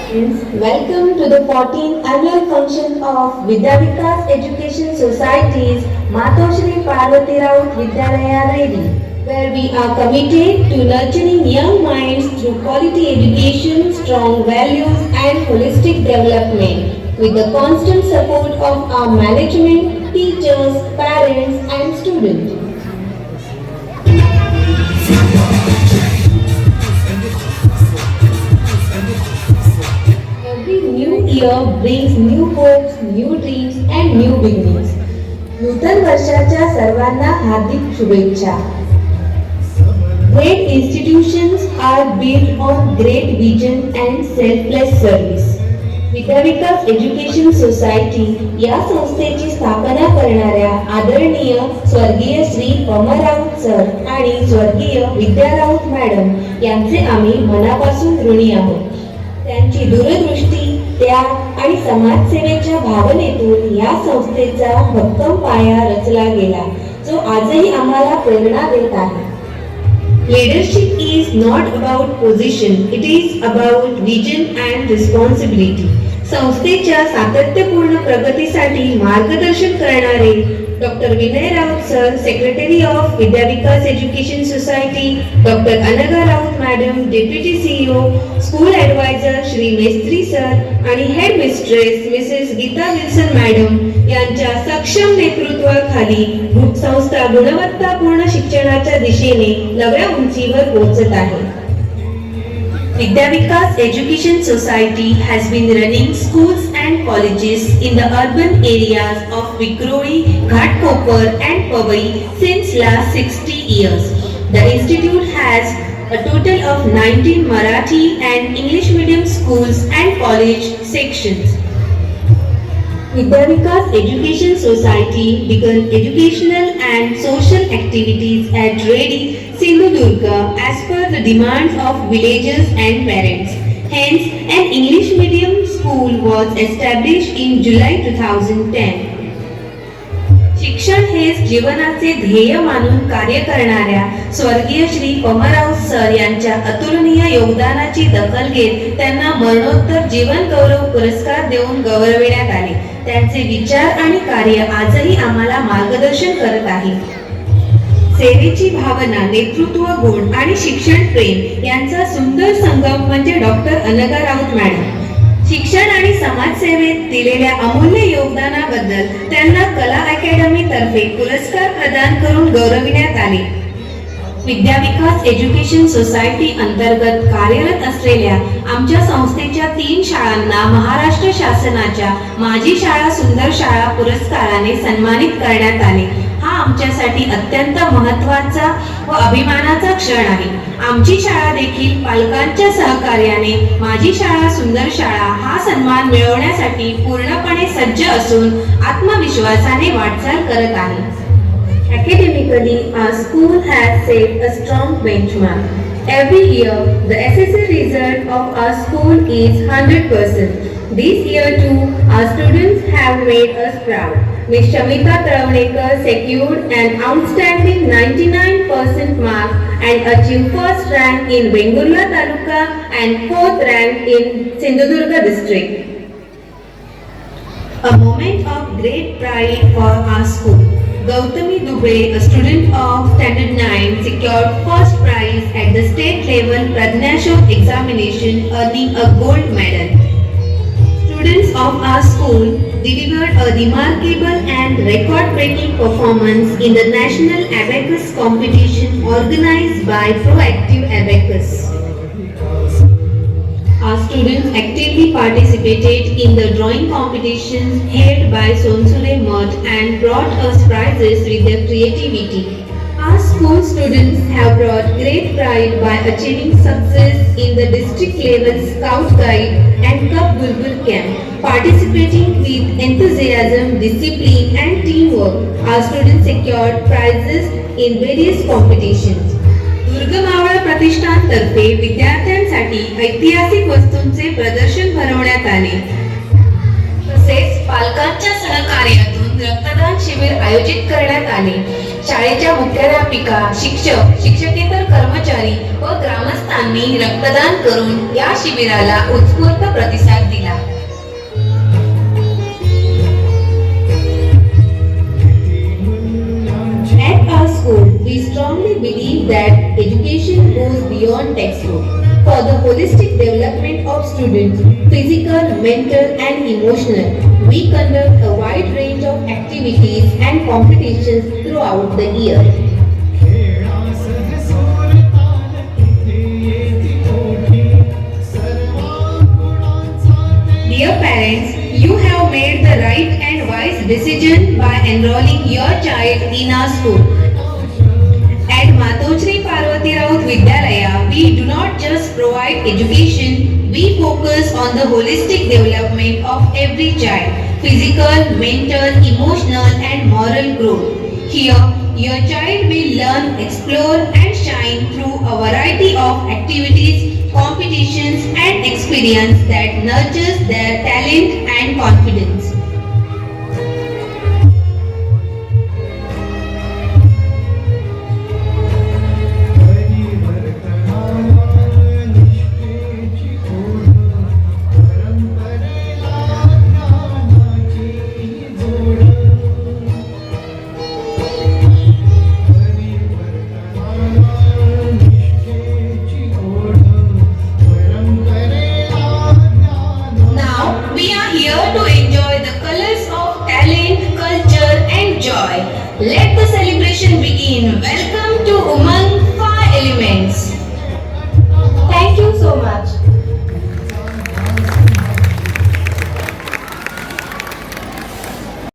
Welcome to the 14th annual function of Vidya Vikas Education Society's Matoshri Parvati Raut Vidyalaya Ready, where we are committed to nurturing young minds through quality education, strong values and holistic development with the constant support of our management, teachers, parents and students. Every new year brings new hopes, new dreams and new beginnings. नूतन वर्षाच्या सर्वांना हार्दिक शुभेच्छा. Great institutions are built on great vision and selfless service. Vidya Vikas education society या संस्थेची स्थापना करणाऱ्या आदरणीय स्वर्गीय Shri पमर Raut sir आणि स्वर्गीय विद्या राऊत मॅडम यांचे आम्ही मनापासून ऋणी आहोत. त्यांची दूरदृष्टी, त्याग आणि समाजसेवेच्या भावनेतून या संस्थेचा भक्कम पाया रचला गेला, जो आजही आम्हाला प्रेरणा देत आहे. Leadership is not about position, it is about vision and responsibility. संस्थेच्या सातत्यपूर्ण प्रगतीसाठी मार्गदर्शन करणारे doctor Vinay Raut sir, secretary of Vidya Vikas education society, doctor Anagha Raut madam, deputy CEO, school adviser Shri Mestri sir आणि headmistress Mrs Geeta Wilson madam यांच्या सक्षम नेतृत्वाखाली संस्था गुणवत्तापूर्ण शिक्षणाच्या दिशेने नव्या उंचीवर पोहोचत आहे. Vidya Vikas Education Society has been running schools and colleges in the urban areas of Vikroli, Ghatkopar and Powai since last 60 years. The institute has a total of 19 Marathi and English medium schools and college sections. Vidya Vikas Education Society began educational and social activities at Reddy, Sindhudurga as per the demands of villagers and parents. Hence, an English medium school was established in July 2010. शिक्षण हेच जीवनाचे ध्येय मानून कार्य करणाऱ्या स्वर्गीय Shri पमराव sir यांच्या अतुलनीय योगदानाची दखल घेत त्यांना मरणोत्तर जीवन गौरव पुरस्कार देऊन गौरविण्यात आले. त्यांचे विचार आणि कार्य आजही आम्हाला मार्गदर्शन करत आहे. सेवेची भावना, नेतृत्व गुण आणि शिक्षण प्रेम यांचा सुंदर संगम म्हणजे डॉक्टर अनघा राऊत मॅडम. शिक्षण आणि समाजसेवेत दिलेल्या अमूल्य योगदानाबद्दल त्यांना कला अकॅडमी तर्फे पुरस्कार प्रदान करून गौरविण्यात आले. विद्या विकास एज्युकेशन सोसायटी अंतर्गत कार्यरत असलेल्या आमच्या संस्थेच्या 3 शाळांना महाराष्ट्र शासनाच्या माझी शाळा सुंदर शाळा पुरस्काराने सन्मानित करण्यात आले. हा आमच्यासाठी अत्यंत महत्त्वाचा व अभिमानाचा क्षण आहे. आमची शाळा देखील पालकांच्या सहकार्याने माझी शाळा सुंदर शाळा हा सन्मान मिळवण्यासाठी पूर्णपणे सज्ज असून आत्मविश्वासाने वाटचाल करत आहे. Academically, our school has set a strong benchmark. Every year, the SSC result of our school is 100%. This year too, our students have made us proud. Ms. Shamita Travnekar secured an outstanding 99% mark and achieved first rank in Vengurla Taluka and 4th rank in Sindhudurga district. A moment of great pride for our school. Gautami Dubey, a student of Standard 9, secured first prize at the state level Pradnashok examination, earning a gold medal. Students of our school delivered a remarkable and record-breaking performance in the National Abacus competition organized by Proactive Abacus. Our students actively participated in the drawing competitions held by Sonsule Mutt and brought us prizes with their creativity. Our school students have brought great pride by achieving success in the district level Scout Guide and Cup Bulbul Camp. Participating with enthusiasm, discipline and teamwork, our students secured prizes in various competitions. दुर्गमावळ प्रतिष्ठान तर्फे विद्यार्थ्यांसाठी ऐतिहासिक वस्तूंचे प्रदर्शन भरवण्यात आले. तसेच पालकांच्या सहकार्यातून रक्तदान शिबिर आयोजित करण्यात आले. शाळेच्या मुख्याध्यापिका, शिक्षक, शिक्षकेतर कर्मचारी व ग्रामस्थांनी रक्तदान करून या शिबिराला उत्स्फूर्त प्रतिसाद दिला. At our school, we strongly believe that education goes beyond textbook. For the holistic development of students, physical, mental and emotional, we conduct a wide range of activities and competitions throughout the year. Dear parents, you have made the right and wise decision by enrolling your child in our school. At Matochri Parvati Raut Vidyalaya, we do not just provide education, we focus on the holistic development of every child, physical, mental, emotional and moral growth. Here, your child will learn, explore and shine through a variety of activities, competitions and experience that nurtures their talent and confidence. Let the celebration begin. Welcome to Uma